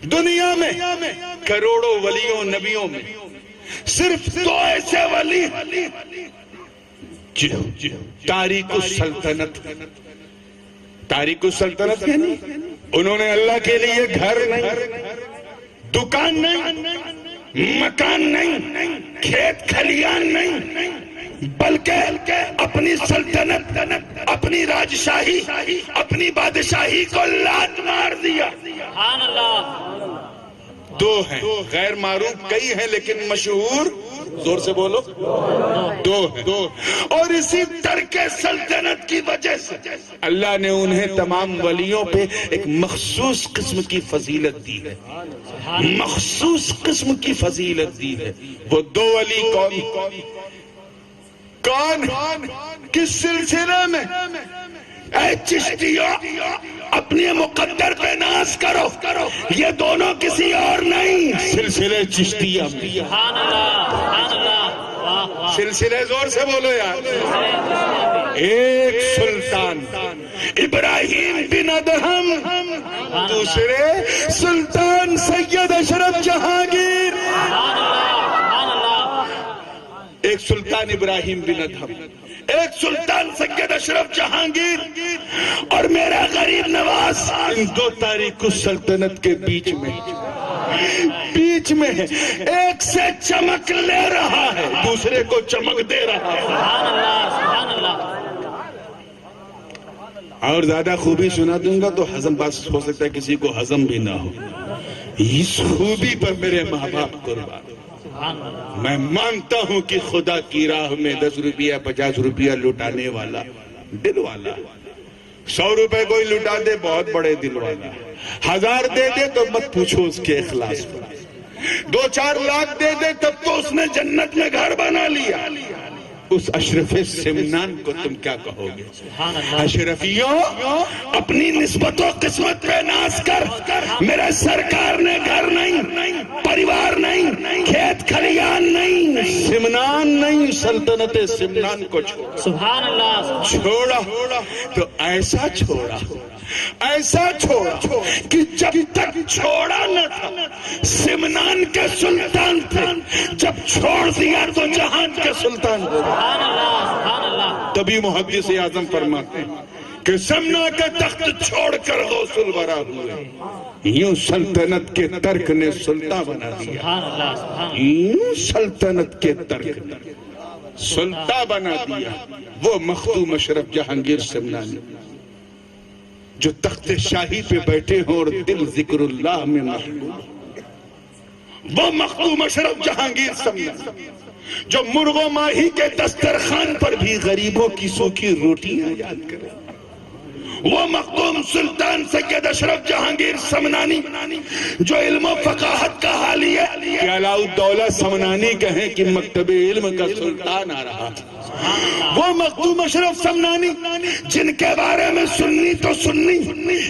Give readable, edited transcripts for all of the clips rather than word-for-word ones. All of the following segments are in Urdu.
دنیا میں کروڑوں ولیوں نبیوں میں صرف 2 ایسے ولی تاریک السلطنت یعنی انہوں نے اللہ کے لیے گھر نہیں، دکان نہیں، مکان نہیں، کھیت کھلیان نہیں، بلکہ اپنی سلطنت، اپنی راجشاہی، اپنی بادشاہی کو لات مار دیا۔ سبحان اللہ۔ 2 ہیں، غیر معروف کئی ہیں لیکن مشہور، زور سے بولو، 2 ہیں۔ اور اسی ترک سلطنت کی وجہ سے اللہ نے انہیں تمام ولیوں پہ ایک مخصوص قسم کی فضیلت دی ہے، مخصوص قسم کی فضیلت دی ہے۔ وہ 2 ولی کون کس سلسلے میں؟ اے چشتیوں، اپنے مقدر پہ ناز کرو، یہ دونوں کسی اور نہیں، سلسلے چشتیہ میں۔ سبحان اللہ، سبحان اللہ۔ سلسلے زور سے بولو یار۔ ایک سلطان ابراہیم بن ادہم، دوسرے سلطان سید اشرف جہانگیر۔ ایک سلطان ابراہیم بن ادہم، ایک سلطان سید اشرف جہانگیر، اور میرا غریب نواز ان 2 تاریک السلطنت کے بیچ میں ہے۔ ایک سے چمک لے رہا ہے، دوسرے کو چمک دے رہا ہے۔ سبحان اللہ، سبحان اللہ۔ اور زیادہ خوبی سنا دوں گا تو ہضم بس ہو سکتا ہے کسی کو ہضم بھی نہ ہو۔ اس خوبی پر میرے ماں باپ قربان۔ میں مانتا ہوں کہ خدا کی راہ میں 10 روپیہ 50 روپیہ لٹانے والا دل والا، 100 روپے کوئی لٹا دے بہت بڑے دل والا، 1000 دے دے تو مت پوچھو اس کے اخلاص پر، 2-4 لاکھ دے دے تب تو اس نے جنت میں گھر بنا لیا۔ اس اشرف سمنان کو تم کیا کہو گے؟ اشرفیوں، اپنی نسبت و قسمت پہ ناز کر۔ میرے سرکار نے گھر نہیں، پریوار نہیں، کھیت کھلیان نہیں، سمنان نہیں، سلطنت سمنان کو چھوڑا۔ سبحان اللہ۔ چھوڑا تو ایسا چھوڑا کہ جب تک چھوڑا نہ تھا سمنان کے سلطان تھے، جب چھوڑ دیا تو جہان کے سلطان ہو گئے۔ سبحان اللہ، سبحان اللہ۔ تبھی محدث اعظم فرماتے ہیں کہ سمنا کا تخت چھوڑ کر غوث الورا ہوئے، یوں سلطنت کے ترک نے سلطان بنا دیا۔ سبحان اللہ، سبحان اللہ۔ یوں سلطنت کے ترک نے سلطان بنا دیا۔ وہ مختوم اشرف جہانگیر سمنانی جو تخت شاہی پہ بیٹھے ہوں اور دل ذکر اللہ میں مشغول، وہ مختوم اشرف جہانگیر سمنانی جو مرغ و ماہی کے دسترخوان پر بھی غریبوں کی سوکھی روٹیاں یاد کرے، وہ مختوم سلطان سید اشرف جہانگیر سمنانی جو علم و فقاہت کا حالی ہے کہ علاء الدولہ سمنانی کہیں کہ مکتب علم کا سلطان آ رہا، وہ مختوم اشرف سمنانی جن کے بارے میں سنی تو سنی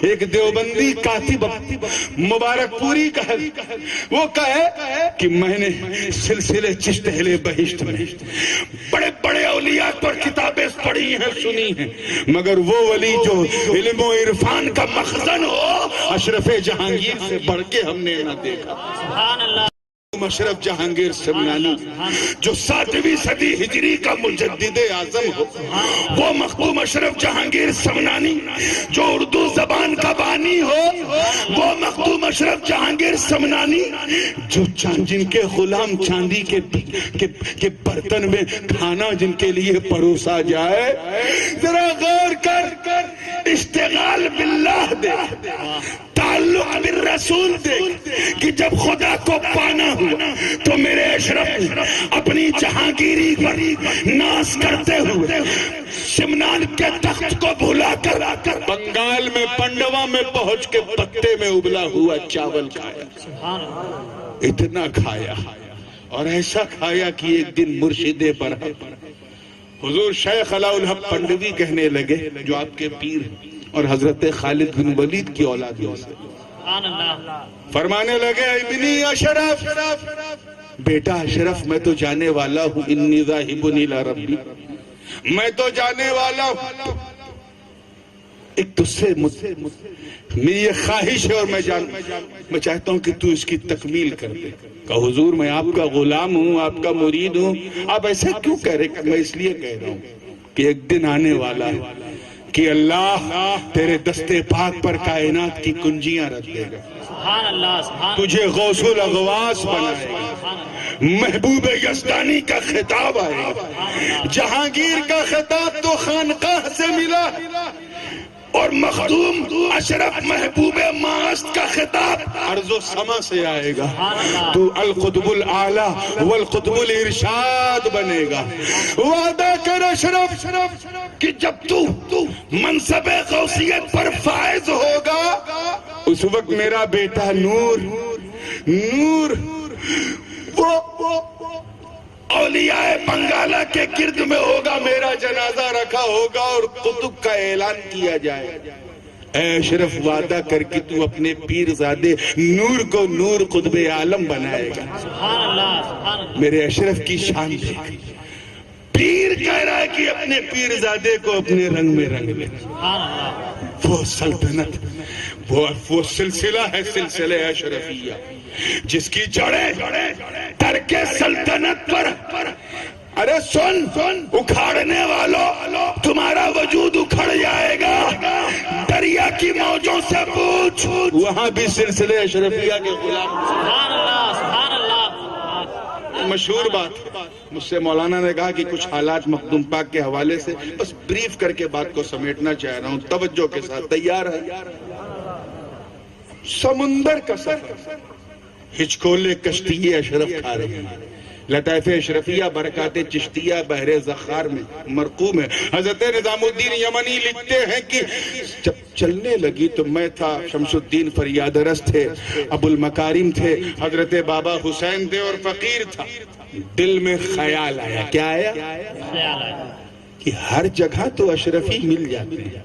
ایک دیوبندی کاتب مبارک پوری کہے، وہ کہے کہ میں نے سلسلے چشت اہل بہشت میں بڑے بڑے اولیاء پر کتابیں پڑھی ہیں سنی ہیں، مگر وہ ولی جو علم و عرفان کا مخزن ہو اشرف جہانگیر سے بڑھ کے ہم نے نہ دیکھا۔ سبحان اللہ۔ اشرف جہانگیر سمنانی جو 7ویں صدی ہجری کا مجدد اعظم ہو، وہ مختوم اشرف جہانگیر سمنانی جو اردو زبان کا بانی ہو، وہ مختوم اشرف جہانگیر سمنانی جو جن کے غلام چاندی کے برتن میں کھانا جن کے لیے پروسا جائے، ذرا غور کر، اشتغال باللہ دیکھ، تعلق بالرسول دیکھ کہ جب خدا کو پانا ہوا تو میرے اشرف اپنی جہانگیری پر ناز کرتے ہوئے سمنان کے تخت کو بھلا کر بنگال میں پنڈوا میں پہنچ کے پتے میں ابلا ہوا چاول کھایا، اتنا کھایا اور ایسا کھایا کہ ایک دن مرشد برحق حضور شیخ علاء الحق پنڈوی کہنے لگے جو آپ کے پیر ہیں اور حضرت خالد بن ولید کی اولاد میں سے، فرمانے لگے ابنی اشرف، بیٹا اشرف میں تو جانے والا ہوں، انی ذاہب الی ربی، میں تو جانے والا ہوں، ایک تجھ سے میری یہ خواہش ہے اور میں چاہتا ہوں کہ تو اس کی تکمیل کر دے. کہ حضور میں آپ کا غلام ہوں, آپ کا مرید ہوں, آپ ایسا کیوں کہہ رہے؟ کہ میں اس لیے کہہ رہا ہوں کہ ایک دن آنے والا ہے کہ اللہ تیرے دستے پاک پر کائنات کی کنجیاں رکھ دے گا, سبحان اللہ, سبحان تجھے غوث الاغواث بنائے گا, محبوب یزدانی کا خطاب آئے گا, جہانگیر کا خطاب تو خانقاہ سے ملا, اور مخدوم اشرف محبوب ماست کا خطاب ارض و سما سے آئے گا. تو القطب الاعلی والقطب الارشاد بنے گا. وعدہ کر اشرف کہ جب تو منصب غوثیت پر فائز ہوگا اس وقت میرا بیٹا نور وہ اولیاء بنگالہ کے گرد میں ہوگا, میرا جنازہ رکھا ہوگا اور قطب کا اعلان کیا جائے. اے اشرف وعدہ کر کے تو اپنے پیر زادے نور کو نور قطب عالم بنائے گا. سبحان اللہ, سبحان اللہ. میرے اشرف کی شان دیکھ, پیر کہہ رہا ہے کہ اپنے پیر زادے کو اپنے رنگ میں رنگ لے. سبحان اللہ. وہ سلطنت, وہ سلسلہ ہے سلسلہ اشرفیہ جس کی جڑیں ترک سلطنت پر. ارے سن اکھاڑنے والوں, تمہارا وجود اکھڑ جائے گا. دریا کی موجوں سے پوچھ, وہاں بھی سلسلے اشرفیہ کے غلام. سبحان اللہ, سبحان اللہ. مشہور بات مجھ سے مولانا نے کہا کہ کچھ حالات مخدوم پاک کے حوالے سے بس بریف کر کے بات کو سمیٹنا چاہ رہا ہوں, توجہ کے ساتھ. تیار ہے؟ سمندر کا سفر, ہچکولے کشتی اشرف کھا رہے ہیں, لطائف اشرفیہ برکات چشتیہ بحر زخار میں مرقوم ہے. حضرت نظام الدین یمنی لکھتے ہیں کہ جب چلنے لگی تو میں تھا, شمس الدین فریاد رس تھے, ابو المکارم تھے, حضرت بابا حسین تھے اور فقیر تھا. دل میں خیال آیا. کیا آیا؟ خیال آیا کہ ہر جگہ تو اشرفی مل جاتے ہیں,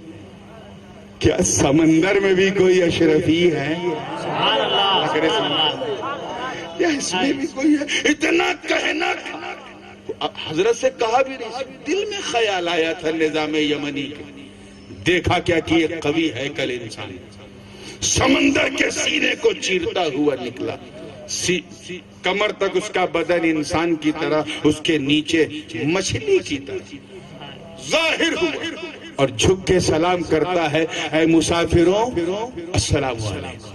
کیا سمندر میں بھی کوئی اشرفی ہے؟ سبحان اللہ, سبحان اللہ. یا اس میں بھی کوئی ہے؟ اتنا کہنا حضرت سے کہا بھی نہیں, دل میں خیال آیا تھا نظام یمنی کے. دیکھا کیا کہ ایک قوی ہے کل انسان سمندر کے سینے کو چیرتا ہوا نکلا, کمر تک اس کا بدن انسان کی طرح, اس کے نیچے مچھلی کی طرح ظاہر ہوا, اور جھک کے سلام کرتا ہے, اے مسافروں السلام علیکم.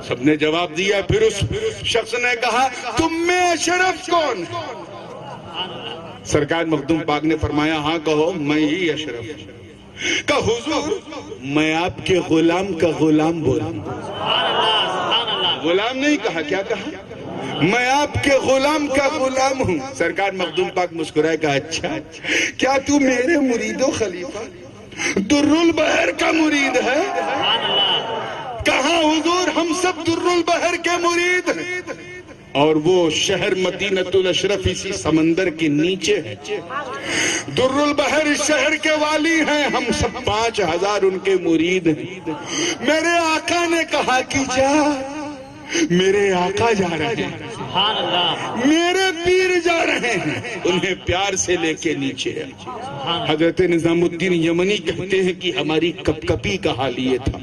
سب نے جواب دیا. پھر اس شخص نے کہا تم میں اشرف کون؟ سرکار مخدوم پاک نے فرمایا ہاں کہو, میں ہی اشرف ہوں. کہ حضور میں آپ کے غلام کا غلام بولا. غلام نہیں کہا, کیا کہا؟ میں آپ کے غلام کا غلام ہوں. سرکار مخدوم پاک مسکرائے, کہا اچھا کیا تو میرے مرید و خلیفہ در البحر کا مرید ہے؟ کہاں حضور ہم سب در البحر کے مرید ہیں, اور وہ شہر مدینۃ الاشرف اسی سمندر کے نیچے ہے. در البحر اس شہر کے والی ہیں, ہم سب 5000 ان کے مرید ہیں. میرے آقا نے کہا کہ جا, میرے آقا جا رہے ہیں, سبحان اللہ. میرے پیر جا رہے ہیں, انہیں پیار سے لے کے نیچے ہے. حضرت نظام الدین یمنی کہتے ہیں کہ ہماری کپ کپی کا حال یہ تھا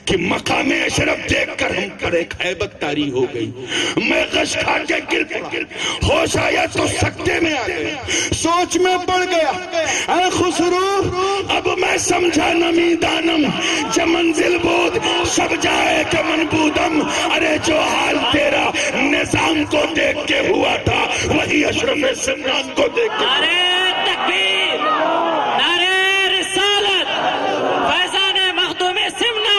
کہ مقام اشرف دیکھ کر ہم پر ایک ہیبت طاری ہو گئی. میں غش کھا کے گر پڑا, ہوش آیا تو سکتے میں آ گیا, سوچ میں پڑ گیا. اے خسرو اب میں سمجھا نمی دانم جمنزل بود سب جائے کہ من بودم. ارے جو حال تیرا نظام کو دیکھ کے ہوا تھا وہی اشرف سمنان کو دیکھ کے. نعرہ تکبیر, نعرہ رسالت, فیضان مخدوم سمنا,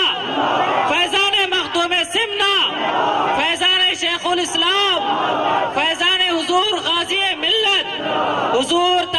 فیضان مخدوم سمنا, فیضان شیخ الاسلام, فیضان حضور غازی ملت, حضور